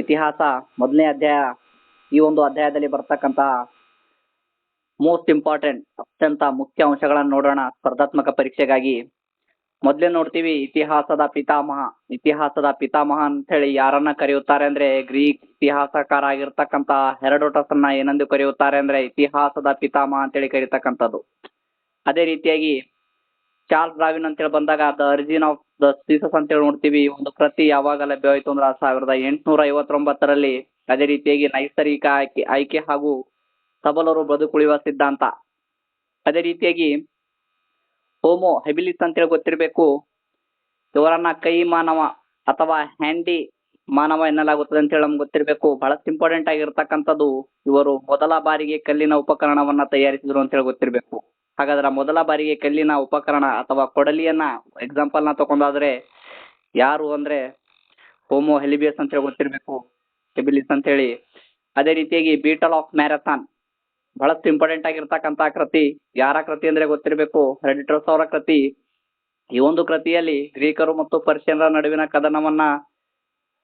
ಇತಿಹಾಸ ಮೊದಲನೇ ಅಧ್ಯಾಯ. ಈ ಒಂದು ಅಧ್ಯಾಯದಲ್ಲಿ ಬರ್ತಕ್ಕಂತ ಮೋಸ್ಟ್ ಇಂಪಾರ್ಟೆಂಟ್ ಅತ್ಯಂತ ಮುಖ್ಯ ಅಂಶಗಳನ್ನು ನೋಡೋಣ ಸ್ಪರ್ಧಾತ್ಮಕ ಪರೀಕ್ಷೆಗಾಗಿ. ಮೊದಲೇ ನೋಡ್ತೀವಿ ಇತಿಹಾಸದ ಪಿತಾಮಹ. ಇತಿಹಾಸದ ಪಿತಾಮಹ ಅಂತ ಹೇಳಿ ಯಾರನ್ನ ಕರೆಯುತ್ತಾರೆ ಅಂದ್ರೆ ಗ್ರೀಕ್ ಇತಿಹಾಸಕಾರ ಆಗಿರ್ತಕ್ಕಂತ ಹೆರೋಡೋಟಸ್ ಅನ್ನ ಏನೆಂದು ಕರೆಯುತ್ತಾರೆ ಅಂದ್ರೆ ಇತಿಹಾಸದ ಪಿತಾಮಹ ಅಂತೇಳಿ ಕರೀತಕ್ಕಂಥದ್ದು. ಅದೇ ರೀತಿಯಾಗಿ ಚಾರ್ಲ್ಸ್ ಡಾರ್ವಿನ್ ಅಂತೇಳಿ ಬಂದಾಗ the origin of the species ಅಂತೇಳಿ ನೋಡ್ತೀವಿ. ಒಂದು ಕೃತಿ ಯಾವಾಗ ಲಭ್ಯವಾಯಿತು ಅಂದ್ರೆ 1859ರಲ್ಲಿ. ಅದೇ ರೀತಿಯಾಗಿ ನೈಸರ್ಗಿಕ ಆಯ್ಕೆ ಹಾಗೂ ಸಬಲರು ಬದುಕುಳಿಯುವ ಸಿದ್ಧಾಂತ. ಅದೇ ರೀತಿಯಾಗಿ ಹೋಮೋ ಹೆಬಿಲಿಸ್ ಅಂತೇಳಿ ಗೊತ್ತಿರಬೇಕು. ಇವರನ್ನ ಕೈ ಮಾನವ ಅಥವಾ ಹ್ಯಾಂಡಿ ಮಾನವ ಎನ್ನಲಾಗುತ್ತದೆ ಅಂತೇಳಿ ನಮ್ಗೆ ಗೊತ್ತಿರಬೇಕು. ಬಹಳಷ್ಟು ಇಂಪಾರ್ಟೆಂಟ್ ಆಗಿರ್ತಕ್ಕಂಥದ್ದು, ಇವರು ಮೊದಲ ಬಾರಿಗೆ ಕಲ್ಲಿನ ಉಪಕರಣವನ್ನ ತಯಾರಿಸಿದ್ರು ಅಂತೇಳಿ ಗೊತ್ತಿರಬೇಕು. ಹಾಗಾದ್ರೆ ಮೊದಲ ಬಾರಿಗೆ ಕಲ್ಲಿನ ಉಪಕರಣ ಅಥವಾ ಕೊಡಲಿಯನ್ನ ಎಕ್ಸಾಂಪಲ್ ನ ತಗೊಂಡಾದ್ರೆ ಯಾರು ಅಂದ್ರೆ ಹೋಮೋ ಹೆಲಿಬಿಯಸ್ ಅಂತೇಳಿ ಗೊತ್ತಿರಬೇಕು, ಹೆಬಿಲಿಸ್ ಅಂತೇಳಿ. ಅದೇ ರೀತಿಯಾಗಿ ಬೀಟಲ್ ಆಫ್ ಮ್ಯಾರಥಾನ್ ಬಹಳಷ್ಟು ಇಂಪಾರ್ಟೆಂಟ್ ಆಗಿರ್ತಕ್ಕಂತ ಕೃತಿ. ಯಾರ ಕೃತಿ ಅಂದ್ರೆ ಗೊತ್ತಿರಬೇಕು, ಹೆರೋಡೋಟಸ್ ಅವರ ಕೃತಿ. ಈ ಒಂದು ಕೃತಿಯಲ್ಲಿ ಗ್ರೀಕರು ಮತ್ತು ಪರ್ಷಿಯನ್ರ ನಡುವಿನ ಕದನವನ್ನ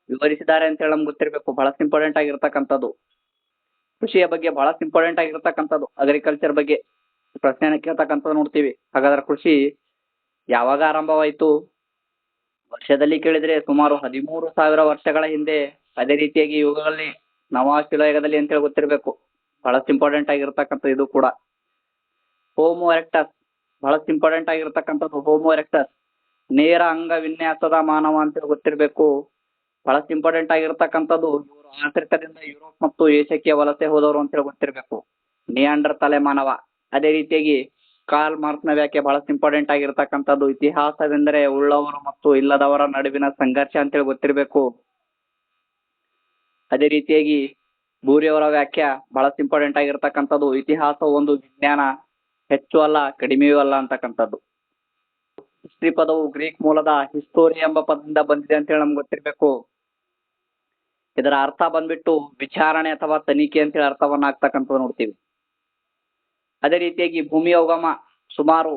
ವಿವರಿಸಿದ್ದಾರೆ ಅಂತ ಹೇಳಿ ನಮ್ಗೆ ಗೊತ್ತಿರಬೇಕು. ಬಹಳಷ್ಟು ಇಂಪಾರ್ಟೆಂಟ್ ಆಗಿರ್ತಕ್ಕಂಥದ್ದು. ಕೃಷಿಯ ಬಗ್ಗೆ ಬಹಳಷ್ಟು ಇಂಪಾರ್ಟೆಂಟ್ ಆಗಿರ್ತಕ್ಕಂಥದ್ದು. ಅಗ್ರಿಕಲ್ಚರ್ ಬಗ್ಗೆ ಪ್ರಶ್ನೆ ಕೇಳ್ತಕ್ಕಂಥದ್ದು ನೋಡ್ತೀವಿ. ಹಾಗಾದ್ರೆ ಕೃಷಿ ಯಾವಾಗ ಆರಂಭವಾಯಿತು? ವರ್ಷದಲ್ಲಿ ಕೇಳಿದ್ರೆ ಸುಮಾರು 13,000 ವರ್ಷಗಳ ಹಿಂದೆ. ಅದೇ ರೀತಿಯಾಗಿ ಇವುಗಳಲ್ಲಿ ನವಶಿಲಾಯುಗದಲ್ಲಿ ಅಂತೇಳಿ ಗೊತ್ತಿರಬೇಕು. ಬಹಳಷ್ಟು ಇಂಪಾರ್ಟೆಂಟ್ ಆಗಿರ್ತಕ್ಕಂಥ ಇದು ಕೂಡ. ಹೋಮೋ ಎರೆಕ್ಟಸ್ ಬಹಳಷ್ಟು ಇಂಪಾರ್ಟೆಂಟ್ ಆಗಿರ್ತಕ್ಕಂಥದ್ದು. ಹೋಮೋ ಎರೆಕ್ಟಸ್ ನೇರ ಅಂಗ ವಿನ್ಯಾಸದ ಮಾನವ ಅಂತೇಳಿ ಗೊತ್ತಿರಬೇಕು. ಬಹಳಷ್ಟು ಇಂಪಾರ್ಟೆಂಟ್ ಆಗಿರ್ತಕ್ಕಂಥದ್ದು. ಇವರು ಆಫ್ರಿಕಾದಿಂದ ಯುರೋಪ್ ಮತ್ತು ಏಷ್ಯಾಕ್ಕೆ ವಲಸೆ ಹೋದವರು ಅಂತೇಳಿ ಗೊತ್ತಿರಬೇಕು. ನಿಯಾಂಡರ್ ತಲೆ ಮಾನವ. ಅದೇ ರೀತಿಯಾಗಿ ಕಾರ್ಲ್ ಮಾರ್ಕ್ಸ್ನ ವ್ಯಾಖ್ಯೆ ಬಹಳಷ್ಟು ಇಂಪಾರ್ಟೆಂಟ್ ಆಗಿರ್ತಕ್ಕಂಥದ್ದು. ಇತಿಹಾಸವೆಂದರೆ ಉಳ್ಳವರು ಮತ್ತು ಇಲ್ಲದವರ ನಡುವಿನ ಸಂಘರ್ಷ ಅಂತೇಳಿ ಗೊತ್ತಿರಬೇಕು. ಅದೇ ರೀತಿಯಾಗಿ ಬೂರಿಯವರ ವ್ಯಾಖ್ಯೆ ಬಹಳಷ್ಟು ಇಂಪಾರ್ಟೆಂಟ್ ಆಗಿರ್ತಕ್ಕಂಥದ್ದು. ಇತಿಹಾಸ ಒಂದು ವಿಜ್ಞಾನ, ಹೆಚ್ಚು ಅಲ್ಲ ಕಡಿಮೆಯೂ ಅಲ್ಲ ಅಂತಕ್ಕಂಥದ್ದು. ಹಿಸ್ಟ್ರಿ ಪದವು ಗ್ರೀಕ್ ಮೂಲದ ಹಿಸ್ಟೋರಿ ಎಂಬ ಪದದಿಂದ ಬಂದಿದೆ ಅಂತೇಳಿ ನಮ್ಗೆ ಗೊತ್ತಿರಬೇಕು. ಇದರ ಅರ್ಥ ಬಂದ್ಬಿಟ್ಟು ವಿಚಾರಣೆ ಅಥವಾ ತನಿಖೆ ಅಂತೇಳಿ ಅರ್ಥವನ್ನ ಆಗ್ತಕ್ಕಂಥದ್ದು ನೋಡ್ತೀವಿ. ಅದೇ ರೀತಿಯಾಗಿ ಭೂಮಿಯ ಉಗಮ ಸುಮಾರು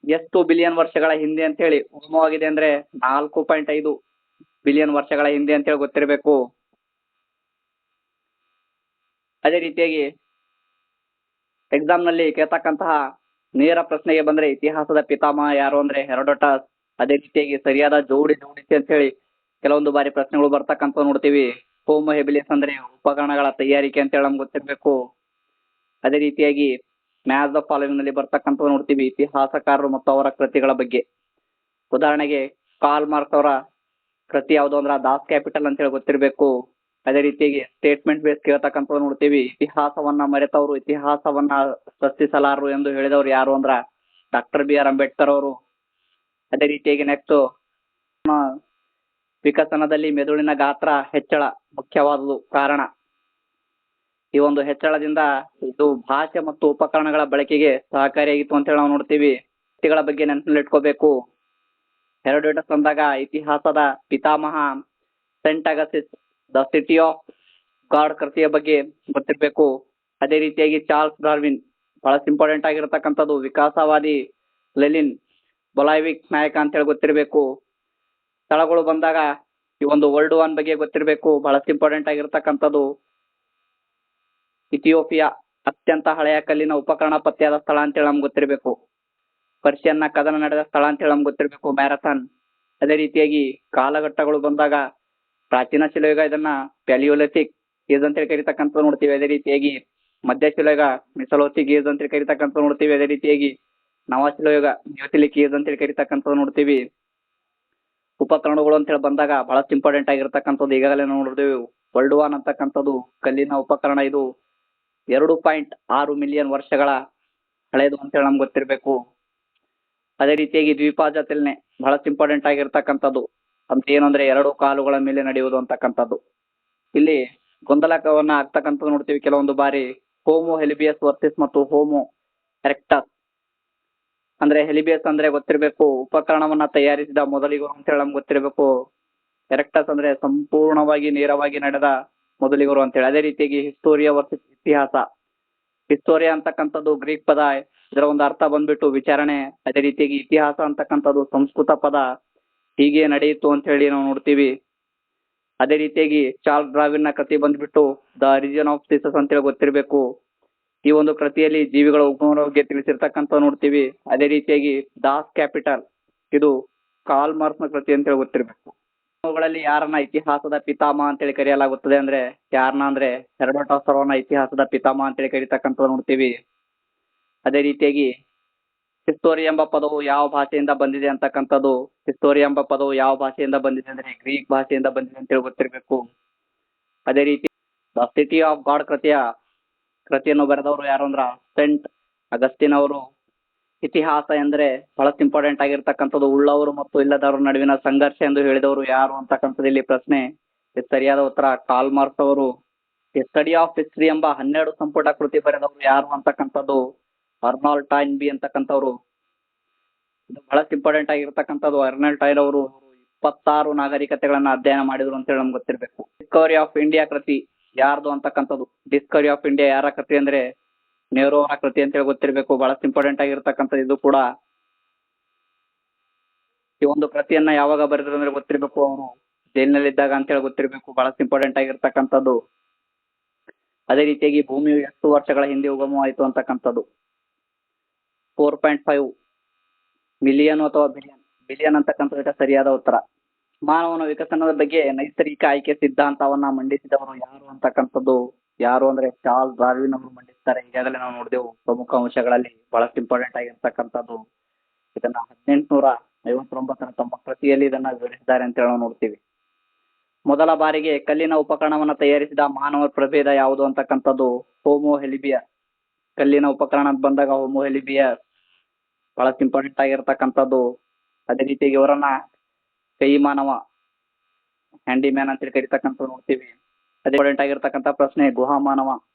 ಎಷ್ಟು ಬಿಲಿಯನ್ ವರ್ಷಗಳ ಹಿಂದೆ ಅಂತ ಹೇಳಿ ಉಗಮವಾಗಿದೆ ಅಂದ್ರೆ 4.5 ಬಿಲಿಯನ್ ವರ್ಷಗಳ ಹಿಂದೆ ಅಂತೇಳಿ ಗೊತ್ತಿರಬೇಕು. ಅದೇ ರೀತಿಯಾಗಿ ಎಕ್ಸಾಮ್ ನಲ್ಲಿ ಕೇಳ್ತಕ್ಕಂತಹ ನೇರ ಪ್ರಶ್ನೆಗೆ ಬಂದ್ರೆ ಇತಿಹಾಸದ ಪಿತಾಮಹ ಯಾರು ಅಂದ್ರೆ ಹೆರೋಡೋಟಸ್. ಅದೇ ರೀತಿಯಾಗಿ ಸರಿಯಾದ ಜೋಡಿಸಿ ಅಂತ ಹೇಳಿ ಕೆಲವೊಂದು ಬಾರಿ ಪ್ರಶ್ನೆಗಳು ಬರ್ತಕ್ಕಂಥ ನೋಡ್ತೀವಿ. ಹೋಮೋ ಹೆಬಿಲಿಸ್ ಅಂದ್ರೆ ಉಪಕರಣಗಳ ತಯಾರಿಕೆ ಅಂತೇಳಿ ನಮ್ಗೆ ಗೊತ್ತಿರಬೇಕು. ಅದೇ ರೀತಿಯಾಗಿ ಮ್ಯಾಚ್ ದ ಫಾಲೋವಿಂಗ್ ನಲ್ಲಿ ಬರ್ತಕ್ಕಂಥ ನೋಡ್ತೀವಿ ಇತಿಹಾಸಕಾರರು ಮತ್ತು ಅವರ ಕೃತಿಗಳ ಬಗ್ಗೆ. ಉದಾಹರಣೆಗೆ ಕಾರ್ಲ್ ಮಾರ್ಕ್ಸ್ ಅವರ ಕೃತಿ ಯಾವುದು ಅಂದ್ರೆ ದಾಸ್ ಕ್ಯಾಪಿಟಲ್ ಅಂತ ಹೇಳಿ ಗೊತ್ತಿರಬೇಕು. ಅದೇ ರೀತಿಯಾಗಿ ಸ್ಟೇಟ್ಮೆಂಟ್ ಬೇಸ್ ಕೇಳ್ತಕ್ಕಂಥ ನೋಡ್ತೀವಿ. ಇತಿಹಾಸವನ್ನ ಮರೆತವರು ಇತಿಹಾಸವನ್ನ ಸೃಷ್ಟಿಸಲಾರರು ಎಂದು ಹೇಳಿದವರು ಯಾರು ಅಂದ್ರ ಡಾಕ್ಟರ್ BR ಅಂಬೇಡ್ಕರ್ ಅವರು. ಅದೇ ರೀತಿಯಾಗಿ ನೆಕ್ಸ್ಟ್ ವಿಕಸನದಲ್ಲಿ ಮೆದುಳಿನ ಗಾತ್ರ ಹೆಚ್ಚಳ ಮುಖ್ಯವಾದುದು ಕಾರಣ. ಈ ಒಂದು ಹೆಚ್ಚಳದಿಂದ ಇದು ಭಾಷೆ ಮತ್ತು ಉಪಕರಣಗಳ ಬಳಕೆಗೆ ಸಹಕಾರಿಯಾಗಿತ್ತು ಅಂತ ಹೇಳಿ ನಾವು ನೋಡ್ತೀವಿ. ಕೃತಿಗಳ ಬಗ್ಗೆ ನೆನಪಿನಲ್ಲಿ ಇಟ್ಕೋಬೇಕು. ಹೆರೋಡೋಟಸ್ ಅಂದಾಗ ಇತಿಹಾಸದ ಪಿತಾಮಹ. Saint Augustine the city of God ಕೃತಿಯ ಬಗ್ಗೆ ಗೊತ್ತಿರಬೇಕು. ಅದೇ ರೀತಿಯಾಗಿ ಚಾರ್ಲ್ಸ್ ಡಾರ್ವಿನ್ ಬಹಳಷ್ಟು ಇಂಪಾರ್ಟೆಂಟ್ ಆಗಿರತಕ್ಕಂಥದ್ದು. ವಿಕಾಸವಾದಿ ಲೆನಿನ್ ಬೊಲಾವಿಕ್ ನಾಯಕ ಅಂತ ಹೇಳಿ ಗೊತ್ತಿರಬೇಕು. ಸ್ಥಳಗಳು ಬಂದಾಗ ಈ ಒಂದು ವರ್ಲ್ಡ್ ವಾರ್ ಬಗ್ಗೆ ಗೊತ್ತಿರಬೇಕು. ಬಹಳಷ್ಟು ಇಂಪಾರ್ಟೆಂಟ್ ಆಗಿರ್ತಕ್ಕಂಥದ್ದು. ಇಥಿಯೋಪಿಯಾ ಅತ್ಯಂತ ಹಳೆಯ ಕಲ್ಲಿನ ಉಪಕರಣ ಪತ್ತೆಯಾದ ಸ್ಥಳ ಅಂತೇಳಿ ನಮ್ಗೆ ಗೊತ್ತಿರಬೇಕು. ಪರ್ಷಿಯನ್ನ ಕದನ ನಡೆದ ಸ್ಥಳ ಅಂತೇಳಿ ನಮ್ಗೆ ಗೊತ್ತಿರಬೇಕು, ಮ್ಯಾರಥಾನ್. ಅದೇ ರೀತಿಯಾಗಿ ಕಾಲಘಟ್ಟಗಳು ಬಂದಾಗ ಪ್ರಾಚೀನ ಶಿಲಾಯುಗ ಇದನ್ನ ಪ್ಯಾಲಿಯೋಲಿಥಿಕ್ ಏಜ್ ಅಂತೇಳಿ ಕರಿತಕ್ಕಂಥ ನೋಡ್ತೀವಿ. ಅದೇ ರೀತಿಯಾಗಿ ಮಧ್ಯಶಿಲಾಯುಗ ಮೆಸೊಲಿಥಿಕ್ ಏಜ್ ಅಂತೇಳಿ ಕರಿತಕ್ಕಂಥ ನೋಡ್ತೀವಿ. ಅದೇ ರೀತಿಯಾಗಿ ನವಶಿಲಾಯುಗ ನ್ಯೂಥಿಲಿಕ್ ಏಜ್ ಅಂತೇಳಿ ಕರಿತಕ್ಕಂಥ ನೋಡ್ತೀವಿ. ಉಪಕರಣಗಳು ಅಂತೇಳಿ ಬಂದಾಗ ಬಹಳಷ್ಟು ಇಂಪಾರ್ಟೆಂಟ್ ಆಗಿರ್ತಕ್ಕಂಥದ್ದು ಈಗಾಗಲೇ ನೋಡಿದೆವು. ವರ್ಲ್ಡ್ ವಾರ್ ಅಂತಕ್ಕಂಥದ್ದು ಕಲ್ಲಿನ ಉಪಕರಣ. ಇದು 2.6 ಮಿಲಿಯನ್ ವರ್ಷಗಳ ಹಳೆಯದು ಅಂತೇಳಿ ನಮ್ಗೆ ಗೊತ್ತಿರಬೇಕು. ಅದೇ ರೀತಿಯಾಗಿ ದ್ವೀಪಾಜಾತಿಲ್ನೆ ಬಹಳಷ್ಟು ಇಂಪಾರ್ಟೆಂಟ್ ಆಗಿರ್ತಕ್ಕಂಥದ್ದು. ಅಂತ ಏನಂದ್ರೆ 2 ಕಾಲುಗಳ ಮೇಲೆ ನಡೆಯುವುದು ಅಂತಕ್ಕಂಥದ್ದು. ಇಲ್ಲಿ ಗೊಂದಲಕವನ್ನ ಆಗ್ತಕ್ಕಂಥದ್ದು ನೋಡ್ತೀವಿ ಕೆಲವೊಂದು ಬಾರಿ. ಹೋಮೋ ಹೆಲಿಬಿಯಸ್ ವರ್ಸಸ್ ಮತ್ತು ಹೋಮೋ ಎರೆಕ್ಟಸ್ ಅಂದ್ರೆ ಹೆಲಿಬಿಯಸ್ ಅಂದ್ರೆ ಗೊತ್ತಿರಬೇಕು ಉಪಕರಣವನ್ನ ತಯಾರಿಸಿದ ಮೊದಲಿಗರು ಅಂತ ಹೇಳಿ ನಮ್ಗೆ ಗೊತ್ತಿರಬೇಕು. ಎರೆಕ್ಟಸ್ ಅಂದ್ರೆ ಸಂಪೂರ್ಣವಾಗಿ ನೇರವಾಗಿ ನಡೆದ ಮೊದಲಿಗರು ಅಂತೇಳಿ. ಅದೇ ರೀತಿಯಾಗಿ ಹಿಸ್ಟೋರಿಯಾ ವರ್ಸಸ್ ಇತಿಹಾಸ. ಹಿಸ್ಟೋರಿಯಾ ಅಂತಕ್ಕಂಥದ್ದು ಗ್ರೀಕ್ ಪದ. ಇದರ ಒಂದು ಅರ್ಥ ಬಂದ್ಬಿಟ್ಟು ವಿಚಾರಣೆ. ಅದೇ ರೀತಿಯಾಗಿ ಇತಿಹಾಸ ಅಂತಕ್ಕಂಥದ್ದು ಸಂಸ್ಕೃತ ಪದ. ಹೀಗೆ ನಡೆಯಿತು ಅಂತ ಹೇಳಿ ನಾವು ನೋಡ್ತೀವಿ. ಅದೇ ರೀತಿಯಾಗಿ ಚಾರ್ಲ್ಸ್ ಡಾರ್ವಿನ್ ನ ಕೃತಿ ಬಂದ್ಬಿಟ್ಟು ದ ಆರಿಜಿನ್ ಆಫ್ ಸ್ಪೀಸಸ್ ಅಂತೇಳಿ ಗೊತ್ತಿರಬೇಕು. ಈ ಒಂದು ಕೃತಿಯಲ್ಲಿ ಜೀವಿಗಳ ಉಗಮದ ಬಗ್ಗೆ ತಿಳಿಸಿರ್ತಕ್ಕಂಥ ನೋಡ್ತೀವಿ. ಅದೇ ರೀತಿಯಾಗಿ ದಾಸ್ ಕ್ಯಾಪಿಟಲ್ ಇದು ಕಾರ್ಲ್ ಮಾರ್ಕ್ಸ್ ನ ಕೃತಿ ಅಂತೇಳಿ ಗೊತ್ತಿರಬೇಕು. ಅವುಗಳಲ್ಲಿ ಯಾರನ್ನ ಇತಿಹಾಸದ ಪಿತಾಮಹ ಅಂತೇಳಿ ಕರೆಯಲಾಗುತ್ತದೆ ಅಂದ್ರೆ ಯಾರನ್ನ ಅಂದ್ರೆ ಹೆರೋಡೋಟಸ್ ಅವರನ್ನ ಇತಿಹಾಸದ ಪಿತಾಮಹ ಅಂತೇಳಿ ಕರೀತಕ್ಕಂಥ ನೋಡ್ತೀವಿ. ಅದೇ ರೀತಿಯಾಗಿ ಹಿಸ್ಟೋರಿ ಎಂಬ ಪದವು ಯಾವ ಭಾಷೆಯಿಂದ ಬಂದಿದೆ ಅಂತಕ್ಕಂಥದ್ದು. ಹಿಸ್ಟೋರಿ ಎಂಬ ಪದವು ಯಾವ ಭಾಷೆಯಿಂದ ಬಂದಿದೆ ಅಂದ್ರೆ ಗ್ರೀಕ್ ಭಾಷೆಯಿಂದ ಬಂದಿದೆ ಅಂತೇಳಿ ಗೊತ್ತಿರಬೇಕು. ಅದೇ ರೀತಿ ದ ಸಿಟಿ ಆಫ್ ಗಾಡ್ ಕೃತಿಯನ್ನು ಬರೆದವರು ಯಾರು ಅಂದ್ರ ಸೆಂಟ್ ಅಗಸ್ಟಿನ್ ಅವರು. ಇತಿಹಾಸ ಎಂದ್ರೆ ಬಹಳಷ್ಟು ಇಂಪಾರ್ಟೆಂಟ್ ಆಗಿರ್ತಕ್ಕಂಥದ್ದು. ಉಳ್ಳವರು ಮತ್ತು ಇಲ್ಲದವರ ನಡುವಿನ ಸಂಘರ್ಷ ಎಂದು ಹೇಳಿದವರು ಯಾರು ಅಂತಕ್ಕಂಥದ್ದು ಇಲ್ಲಿ ಪ್ರಶ್ನೆ. ಸರಿಯಾದ ಉತ್ತರ ಕಾರ್ಲ್ ಮಾರ್ಕ್ಸ್ ಅವರು. ದಿ ಸ್ಟಡಿ ಆಫ್ ಹಿಸ್ಟರಿ ಎಂಬ 12 ಸಂಪುಟ ಕೃತಿ ಬರೆದವರು ಯಾರು ಅಂತಕ್ಕಂಥದ್ದು ಅರ್ನಾಲ್ಡ್ ಟಾಯ್ನ್ಬಿ ಅಂತಕ್ಕಂಥವ್ರು. ಇದು ಬಹಳಷ್ಟು ಇಂಪಾರ್ಟೆಂಟ್ ಆಗಿರ್ತಕ್ಕಂಥದ್ದು. ಅರ್ನಾಲ್ಡ್ ಟೈರ್ ಅವರು 26 ನಾಗರಿಕತೆಗಳನ್ನ ಅಧ್ಯಯನ ಮಾಡಿದ್ರು ಅಂತೇಳಿ ನಮ್ಗೆ ಗೊತ್ತಿರಬೇಕು. ಡಿಸ್ಕವರಿ ಆಫ್ ಇಂಡಿಯಾ ಕೃತಿ ಯಾರ್ದು ಅಂತಕ್ಕಂಥದ್ದು. ಡಿಸ್ಕವರಿ ಆಫ್ ಇಂಡಿಯಾ ಯಾರ ಕೃತಿ ಅಂದ್ರೆ ನೆಹರು ಅವರ ಕೃತಿ ಅಂತೇಳಿ ಗೊತ್ತಿರಬೇಕು. ಬಹಳಷ್ಟು ಇಂಪಾರ್ಟೆಂಟ್ ಆಗಿರ್ತಕ್ಕಂಥದ್ದು ಇದು ಕೂಡ. ಈ ಒಂದು ಕೃತಿಯನ್ನ ಯಾವಾಗ ಬರೆದ್ರು ಅಂದ್ರೆ ಗೊತ್ತಿರಬೇಕು. ಅವರು ಜೈಲಿನಲ್ಲಿದ್ದಾಗ ಅಂತೇಳಿ ಗೊತ್ತಿರಬೇಕು. ಬಹಳಷ್ಟು ಇಂಪಾರ್ಟೆಂಟ್ ಆಗಿರ್ತಕ್ಕಂಥದ್ದು. ಅದೇ ರೀತಿಯಾಗಿ ಭೂಮಿಯು ಎಷ್ಟು ವರ್ಷಗಳ ಹಿಂದೆ ಉಗಮವಾಯಿತು ಅಂತಕ್ಕಂಥದ್ದು 4.5 ಮಿಲಿಯನ್ ಅಥವಾ ಬಿಲಿಯನ್ ಅಂತಕ್ಕಂಥದಕ್ಕೆ ಸರಿಯಾದ ಉತ್ತರ. ಮಾನವನ ವಿಕಸನದ ಬಗ್ಗೆ ನೈಸರ್ಗಿಕ ಆಯ್ಕೆ ಸಿದ್ಧಾಂತವನ್ನ ಮಂಡಿಸಿದವರು ಯಾರು ಅಂತಕ್ಕಂಥದ್ದು ಯಾರು ಅಂದ್ರೆ ಚಾರ್ಲ್ಸ್ ಡಾರ್ವಿನ್ ಅವರು ಮಂಡಿಸ್ತಾರೆ. ಈಗಾಗಲೇ ನಾವು ನೋಡಿದೆವು ಪ್ರಮುಖ ಅಂಶಗಳಲ್ಲಿ. ಬಹಳಷ್ಟು ಇಂಪಾರ್ಟೆಂಟ್ ಆಗಿರ್ತಕ್ಕಂಥದ್ದು. ಇದನ್ನ 1859 ತಮ್ಮ ಕೃತಿಯಲ್ಲಿ ಇದನ್ನ ವಿವರಿಸಿದ್ದಾರೆ ಅಂತ ಹೇಳಿ ನಾವು ನೋಡ್ತೀವಿ. ಮೊದಲ ಬಾರಿಗೆ ಕಲ್ಲಿನ ಉಪಕರಣವನ್ನ ತಯಾರಿಸಿದ ಮಾನವ ಪ್ರಭೇದ ಯಾವುದು ಅಂತಕ್ಕಂಥದ್ದು ಹೋಮೋ ಹೆಲಿಬಿಯಸ್. ಕಲ್ಲಿನ ಉಪಕರಣ ಅಂತ ಬಂದಾಗ ಹೋಮೋ ಹೆಲಿಬಿಯಸ್ ಬಹಳಷ್ಟು ಇಂಪಾರ್ಟೆಂಟ್ ಆಗಿರ್ತಕ್ಕಂಥದ್ದು. ಅದೇ ರೀತಿಯಾಗಿ ಇವರನ್ನ ಕೈ ಮಾನವ ಹ್ಯಾಂಡಿ ಮ್ಯಾನ್ ಅಂತೇಳಿ ಕರಿತಕ್ಕಂಥ ನೋಡ್ತೀವಿ. ಅದೇ ಇಂಪಾರ್ಟೆಂಟ್ ಆಗಿರ್ತಕ್ಕಂಥ ಪ್ರಶ್ನೆ ಗುಹಾ ಮಾನವ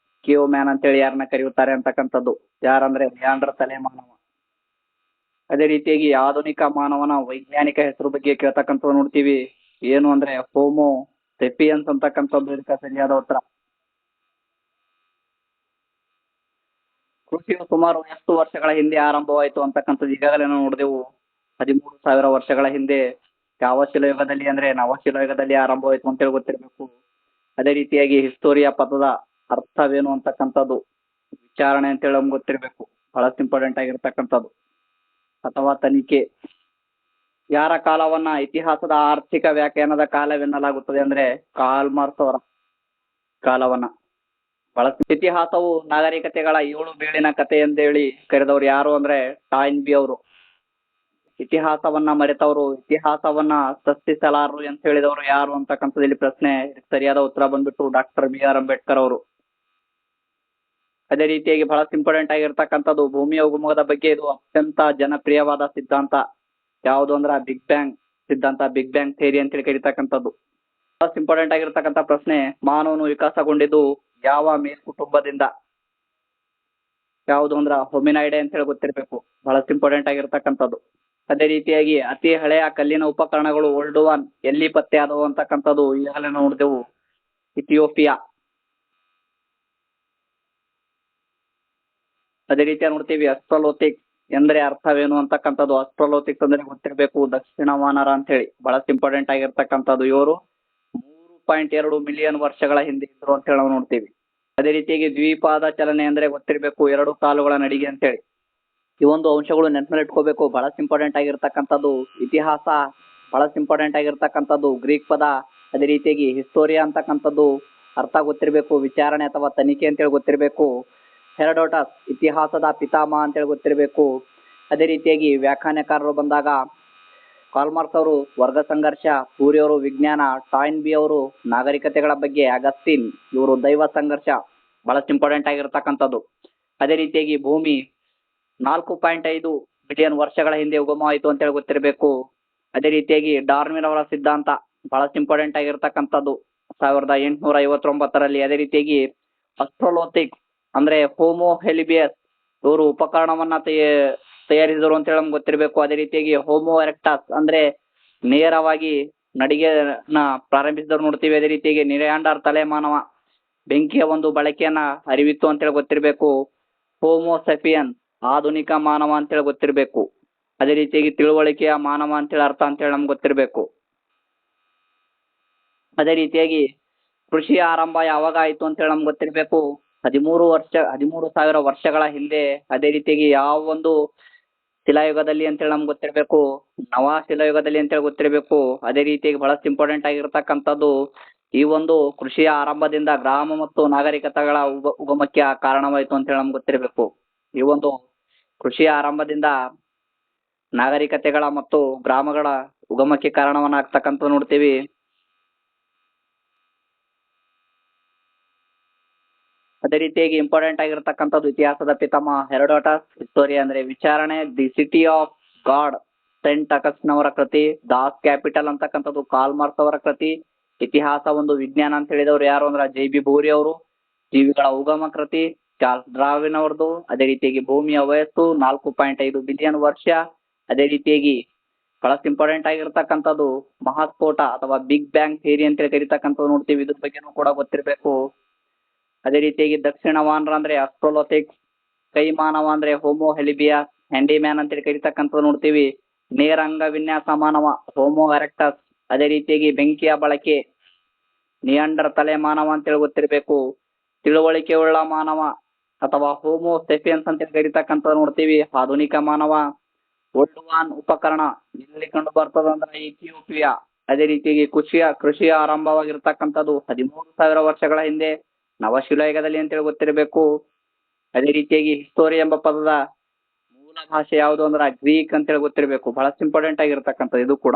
ಕೇವ್ ಮ್ಯಾನ್ ಅಂತೇಳಿ ಯಾರನ್ನ ಕರೆಯುತ್ತಾರೆ ಅಂತಕ್ಕಂಥದ್ದು ಯಾರಂದ್ರೆ ನಿಯಾಂಡರ್ ತಲೆ ಮಾನವ. ಅದೇ ರೀತಿಯಾಗಿ ಆಧುನಿಕ ಮಾನವನ ವೈಜ್ಞಾನಿಕ ಹೆಸರು ಬಗ್ಗೆ ಕೇಳ್ತಕ್ಕಂಥ ನೋಡ್ತೀವಿ. ಏನು ಅಂದ್ರೆ ಹೋಮೋ ಸೆಪಿಯನ್ಸ್ ಅಂತಕ್ಕಂಥದ್ದು ಇದಕ್ಕೆ ಸರಿಯಾದ ಉತ್ತರ. ಕೃಷಿಯು ಸುಮಾರು ಎಷ್ಟು ವರ್ಷಗಳ ಹಿಂದೆ ಆರಂಭವಾಯಿತು ಅಂತಕ್ಕಂಥದ್ದು ಈಗಾಗಲೇ ನಾವು ನೋಡಿದೆವು. 13,000 ವರ್ಷಗಳ ಹಿಂದೆ. ಯಾವ ಶಿಲಾಯುಗದಲ್ಲಿ ಅಂದ್ರೆ ನವಶಿಲಾಯುಗದಲ್ಲಿ ಆರಂಭವಾಯಿತು ಅಂತೇಳಿ ಗೊತ್ತಿರಬೇಕು. ಅದೇ ರೀತಿಯಾಗಿ ಹಿಸ್ಟೋರಿಯಾ ಪದದ ಅರ್ಥವೇನು ಅಂತಕ್ಕಂಥದ್ದು ವಿಚಾರಣೆ ಅಂತೇಳಿ ನಮ್ಗೆ ಗೊತ್ತಿರಬೇಕು. ಬಹಳಷ್ಟು ಇಂಪಾರ್ಟೆಂಟ್ ಆಗಿರ್ತಕ್ಕಂಥದ್ದು. ಅಥವಾ ತನಿಖೆ. ಯಾರ ಕಾಲವನ್ನ ಇತಿಹಾಸದ ಆರ್ಥಿಕ ವ್ಯಾಖ್ಯಾನದ ಕಾಲವೆನ್ನಲಾಗುತ್ತದೆ ಅಂದ್ರೆ ಕಾರ್ಲ್ ಮಾರ್ಕ್ಸ್ ಅವರ ಕಾಲವನ್ನ. ಬಹಳಷ್ಟು ಇತಿಹಾಸವು ನಾಗರಿಕತೆಗಳ 7 ಬೀಳಿನ ಕಥೆ ಎಂದೇಳಿ ಕರೆದವರು ಯಾರು ಅಂದ್ರೆ ಟಾಯ್ನ್ಬಿ ಅವರು. ಇತಿಹಾಸವನ್ನ ಮರೆತವರು ಇತಿಹಾಸವನ್ನ ಸೃಷ್ಟಿಸಲಾರರು ಅಂತ ಹೇಳಿದವರು ಯಾರು ಅಂತಕ್ಕಂಥದ್ದು ಇಲ್ಲಿ ಪ್ರಶ್ನೆ. ಸರಿಯಾದ ಉತ್ತರ ಬಂದ್ಬಿಟ್ಟು ಡಾಕ್ಟರ್ BR ಅಂಬೇಡ್ಕರ್ ಅವರು. ಅದೇ ರೀತಿಯಾಗಿ ಬಹಳಷ್ಟು ಇಂಪಾರ್ಟೆಂಟ್ ಆಗಿರ್ತಕ್ಕಂಥದ್ದು ಭೂಮಿಯ ಉಗಮದ ಬಗ್ಗೆ ಇದು ಅತ್ಯಂತ ಜನಪ್ರಿಯವಾದ ಸಿದ್ಧಾಂತ ಯಾವುದು ಅಂದ್ರ ಬಿಗ್ ಬ್ಯಾಂಗ್ ಸಿದ್ಧಾಂತ, ಬಿಗ್ ಬ್ಯಾಂಗ್ ಥಿಯರಿ ಅಂತೇಳಿ ಕರೀತಕ್ಕಂಥದ್ದು. ಬಹಳಷ್ಟು ಇಂಪಾರ್ಟೆಂಟ್ ಆಗಿರ್ತಕ್ಕಂಥ ಪ್ರಶ್ನೆ ಮಾನವನು ವಿಕಾಸಗೊಂಡಿದ್ದು ಯಾವ ಮೇಲ್ ಕುಟುಂಬದಿಂದ ಯಾವುದು ಅಂದ್ರ ಹೊಮಿನೈಡೆ ಅಂತ ಹೇಳಿ ಗೊತ್ತಿರಬೇಕು. ಬಹಳಷ್ಟು ಇಂಪಾರ್ಟೆಂಟ್ ಆಗಿರ್ತಕ್ಕಂಥದ್ದು. ಅದೇ ರೀತಿಯಾಗಿ ಅತಿ ಹಳೆಯ ಕಲ್ಲಿನ ಉಪಕರಣಗಳು ಓಲ್ಡ್ ಒನ್ ಎಲ್ಲಿ ಪತ್ತೆ ಆದವು ಅಂತಕ್ಕಂಥದ್ದು ಈಗಾಗಲೇ ನೋಡಿದೆವು ಇಥಿಯೋಪಿಯಾ. ಅದೇ ರೀತಿಯಾಗಿ ನೋಡ್ತೀವಿ ಅಸ್ಟ್ರಲೋಥಿಕ್ಸ್ ಎಂದ್ರೆ ಅರ್ಥವೇನು ಅಂತಕ್ಕಂಥದ್ದು. ಅಸ್ಟ್ರಲೋಥಿಕ್ಸ್ ಅಂದ್ರೆ ಗೊತ್ತಿರಬೇಕು ದಕ್ಷಿಣ ವಾನರ ಅಂತ ಹೇಳಿ. ಬಹಳಷ್ಟು ಇಂಪಾರ್ಟೆಂಟ್ ಆಗಿರ್ತಕ್ಕಂಥದ್ದು. ಇವರು 3.2 ಮಿಲಿಯನ್ ವರ್ಷಗಳ ಹಿಂದೆ ಇದ್ರು ಅಂತ ಹೇಳಿ ನಾವು ನೋಡ್ತೀವಿ. ಅದೇ ರೀತಿಯಾಗಿ ದ್ವಿಪಾದ ಚಲನೆ ಅಂದ್ರೆ ಗೊತ್ತಿರಬೇಕು 2 ಕಾಲುಗಳ ನಡಿಗೆ ಅಂತೇಳಿ. ಈ ಒಂದು ಅಂಶಗಳು ನೆನಪಿನಲ್ಲಿ ಇಟ್ಕೋಬೇಕು. ಬಹಳಷ್ಟು ಇಂಪಾರ್ಟೆಂಟ್ ಆಗಿರ್ತಕ್ಕಂಥದ್ದು. ಇತಿಹಾಸ ಬಹಳಷ್ಟು ಇಂಪಾರ್ಟೆಂಟ್ ಆಗಿರ್ತಕ್ಕಂಥದ್ದು. ಗ್ರೀಕ್ ಪದ. ಅದೇ ರೀತಿಯಾಗಿ ಹಿಸ್ಟೋರಿಯಾ ಅಂತಕ್ಕಂಥದ್ದು ಅರ್ಥ ಗೊತ್ತಿರಬೇಕು. ವಿಚಾರಣೆ ಅಥವಾ ತನಿಖೆ ಅಂತೇಳಿ ಗೊತ್ತಿರಬೇಕು. ಹೆರೋಡೋಟಸ್ ಇತಿಹಾಸದ ಪಿತಾಮಹ ಅಂತೇಳಿ ಗೊತ್ತಿರಬೇಕು. ಅದೇ ರೀತಿಯಾಗಿ ವ್ಯಾಖ್ಯಾನಕಾರರು ಬಂದಾಗ ಕಾರ್ಲ್ ಮಾರ್ಕ್ಸ್ ಅವರು ವರ್ಗ ಸಂಘರ್ಷ, ಪೂರಿ ಅವರು ವಿಜ್ಞಾನ, ಟಾಯ್ನ್ಬಿ ಅವರು ನಾಗರಿಕತೆಗಳ ಬಗ್ಗೆ, ಅಗಸ್ಟಿನ್ ಇವರು ದೈವ ಸಂಘರ್ಷ ಬಹಳಷ್ಟು ಇಂಪಾರ್ಟೆಂಟ್ ಆಗಿರ್ತಕ್ಕಂಥದ್ದು. ಅದೇ ರೀತಿಯಾಗಿ ಭೂಮಿ 4.5 ಬಿಲಿಯನ್ ವರ್ಷಗಳ ಹಿಂದೆ ಉಗಮವಾಯಿತು ಅಂತೇಳಿ ಗೊತ್ತಿರಬೇಕು. ಅದೇ ರೀತಿಯಾಗಿ ಡಾರ್ವಿನ್ ಅವರ ಸಿದ್ಧಾಂತ ಬಹಳಷ್ಟು ಇಂಪಾರ್ಟೆಂಟ್ ಆಗಿರ್ತಕ್ಕಂಥದ್ದು 1859ರಲ್ಲಿ. ಅದೇ ರೀತಿಯಾಗಿ ಅಸ್ಟ್ರಲೋಥಿಕ್ಸ್ ಅಂದ್ರೆ ಹೋಮೋ ಹೆಲಿಬಿಯಸ್ ಇವರು ಉಪಕರಣವನ್ನ ತಯಾರಿಸಿದರು ಅಂತ ಹೇಳಿ ನಮ್ಗೆ ಗೊತ್ತಿರಬೇಕು. ಅದೇ ರೀತಿಯಾಗಿ ಹೋಮೋ ಎರೆಕ್ಟಸ್ ಅಂದ್ರೆ ನೇರವಾಗಿ ನಡಿಗೆನ ಪ್ರಾರಂಭಿಸಿದವರು ನೋಡ್ತೀವಿ. ಅದೇ ರೀತಿಯಾಗಿ ನಿಯಾಂಡರ್ ತಲೆ ಮಾನವ ಬೆಂಕಿಯ ಒಂದು ಬಳಕೆಯನ್ನ ಅರಿವಿತ್ತು ಅಂತೇಳಿ ಗೊತ್ತಿರಬೇಕು. ಹೋಮೋ ಸೆಪಿಯನ್ ಆಧುನಿಕ ಮಾನವ ಅಂತೇಳಿ ಗೊತ್ತಿರಬೇಕು. ಅದೇ ರೀತಿಯಾಗಿ ತಿಳುವಳಿಕೆಯ ಮಾನವ ಅಂತೇಳಿ ಅರ್ಥ ಅಂತೇಳಿ ನಮ್ಗೆ ಗೊತ್ತಿರಬೇಕು. ಅದೇ ರೀತಿಯಾಗಿ ಕೃಷಿಯ ಆರಂಭ ಯಾವಾಗ ಆಯ್ತು ಅಂತ ಹೇಳಿ ನಮ್ಗೆ ಗೊತ್ತಿರಬೇಕು. 13,000 ವರ್ಷಗಳ ಹಿಂದೆ. ಅದೇ ರೀತಿಯಾಗಿ ಯಾವ ಒಂದು ಶಿಲಾಯುಗದಲ್ಲಿ ಅಂತೇಳಿ ನಮ್ಗೆ ಗೊತ್ತಿರಬೇಕು. ನವ ಶಿಲಾಯುಗದಲ್ಲಿ ಅಂತೇಳಿ ಗೊತ್ತಿರಬೇಕು. ಅದೇ ರೀತಿಯಾಗಿ ಬಹಳಷ್ಟು ಇಂಪಾರ್ಟೆಂಟ್ ಆಗಿರ್ತಕ್ಕಂಥದ್ದು ಈ ಒಂದು ಕೃಷಿಯ ಆರಂಭದಿಂದ ಗ್ರಾಮ ಮತ್ತು ನಾಗರಿಕತೆಗಳ ಉಗಮಕ್ಕೆ ಕಾರಣವಾಯಿತು ಅಂತೇಳಿ ನಮ್ಗೆ ಗೊತ್ತಿರಬೇಕು. ಈ ಒಂದು ಕೃಷಿಯ ಆರಂಭದಿಂದ ನಾಗರಿಕತೆಗಳ ಮತ್ತು ಗ್ರಾಮಗಳ ಉಗಮಕ್ಕೆ ಕಾರಣವನ್ನಾಗ್ತಕ್ಕಂಥ ನೋಡ್ತೀವಿ. ಅದೇ ರೀತಿಯಾಗಿ ಇಂಪಾರ್ಟೆಂಟ್ ಆಗಿರ್ತಕ್ಕಂಥದ್ದು ಇತಿಹಾಸದ ಪಿತಾಮಹ ಹೆರೋಡೋಟಸ್. ಹಿಸ್ಟೋರಿ ಅಂದ್ರೆ ವಿಚಾರಣೆ. The city of God saint Augustine ಕೃತಿ. ದಾಸ್ ಕ್ಯಾಪಿಟಲ್ ಅಂತಕ್ಕಂಥದ್ದು ಕಾರ್ಲ್ ಅವರ ಕೃತಿ. ಇತಿಹಾಸ ಒಂದು ವಿಜ್ಞಾನ ಅಂತ ಹೇಳಿದವರು ಯಾರು ಅಂದ್ರೆ ಜೆ.ಬಿ. ಬೋರಿ ಅವರು. ಜೀವಿಗಳ ಉಗಮ ಕೃತಿ ಚಾರ್ಲ್ಸ್ ಡಾರ್ವಿನ್ ಅವರದು. ಅದೇ ರೀತಿಯಾಗಿ ಭೂಮಿಯ ವಯಸ್ಸು 4.5 ಬಿಲಿಯನ್ ವರ್ಷ. ಅದೇ ರೀತಿಯಾಗಿ ಬಹಳಷ್ಟು ಇಂಪಾರ್ಟೆಂಟ್ ಆಗಿರ್ತಕ್ಕಂಥದ್ದು ಮಹಾಸ್ಫೋಟ ಅಥವಾ ಬಿಗ್ ಬ್ಯಾಂಗ್ ಥಿಯರಿ ಅಂತೇಳಿ ಕರಿತಕ್ಕಂಥದ್ದು ನೋಡ್ತೀವಿ. ಇದ್ರ ಬಗ್ಗೆನೂ ಕೂಡ ಗೊತ್ತಿರಬೇಕು. ಅದೇ ರೀತಿಯಾಗಿ ದಕ್ಷಿಣ ವಾನರ ಅಂದ್ರೆ ಅಸ್ಟ್ರೋಲೋಥಿಕ್ಸ್. ಕೈ ಮಾನವ ಅಂದ್ರೆ ಹೋಮೋ ಹೆಲಿಬಿಯಾಸ್. ಹ್ಯಾಂಡಿಮ್ಯಾನ್ ಅಂತೇಳಿ ಕರಿತಕ್ಕಂಥದ್ದು ನೋಡ್ತೀವಿ. ನೇರಂಗ ವಿನ್ಯಾಸ ಮಾನವ ಹೋಮೋ ಎರೆಕ್ಟಸ್. ಅದೇ ರೀತಿಯಾಗಿ ಬೆಂಕಿಯ ಬಳಕೆ ನಿಯಾಂಡರ್ ತಲೆ ಮಾನವ ಅಂತೇಳಿ ಗೊತ್ತಿರಬೇಕು. ತಿಳುವಳಿಕೆ ಉಳ್ಳ ಮಾನವ ಅಥವಾ ಹೋಮೋ ಸೆಪಿಯನ್ಸ್ ಅಂತೇಳಿ ಕರಿತಕ್ಕಂಥದ್ದು ನೋಡ್ತೀವಿ. ಆಧುನಿಕ ಮಾನವ. ಒಲ್ಡುವಾನ್ ಉಪಕರಣ ಎಲ್ಲಿ ಕಂಡು ಬರ್ತದ ಅಂದ್ರೆ ಇಥಿಯೋಪಿಯಾ. ಅದೇ ರೀತಿಯಾಗಿ ಕೃಷಿಯ ಆರಂಭವಾಗಿರ್ತಕ್ಕಂಥದ್ದು 13,000 ವರ್ಷಗಳ ಹಿಂದೆ ನವಶಿಲಾಯುಗದಲ್ಲಿ ಅಂತೇಳಿ ಗೊತ್ತಿರಬೇಕು. ಅದೇ ರೀತಿಯಾಗಿ ಹಿಸ್ಟೋರಿ ಎಂಬ ಪದದ ಮೂಲ ಭಾಷೆ ಯಾವುದು ಅಂದ್ರೆ ಗ್ರೀಕ್ ಅಂತೇಳಿ ಗೊತ್ತಿರಬೇಕು. ಬಹಳಷ್ಟು ಇಂಪಾರ್ಟೆಂಟ್ ಆಗಿರ್ತಕ್ಕಂಥದ್ದು ಇದು ಕೂಡ.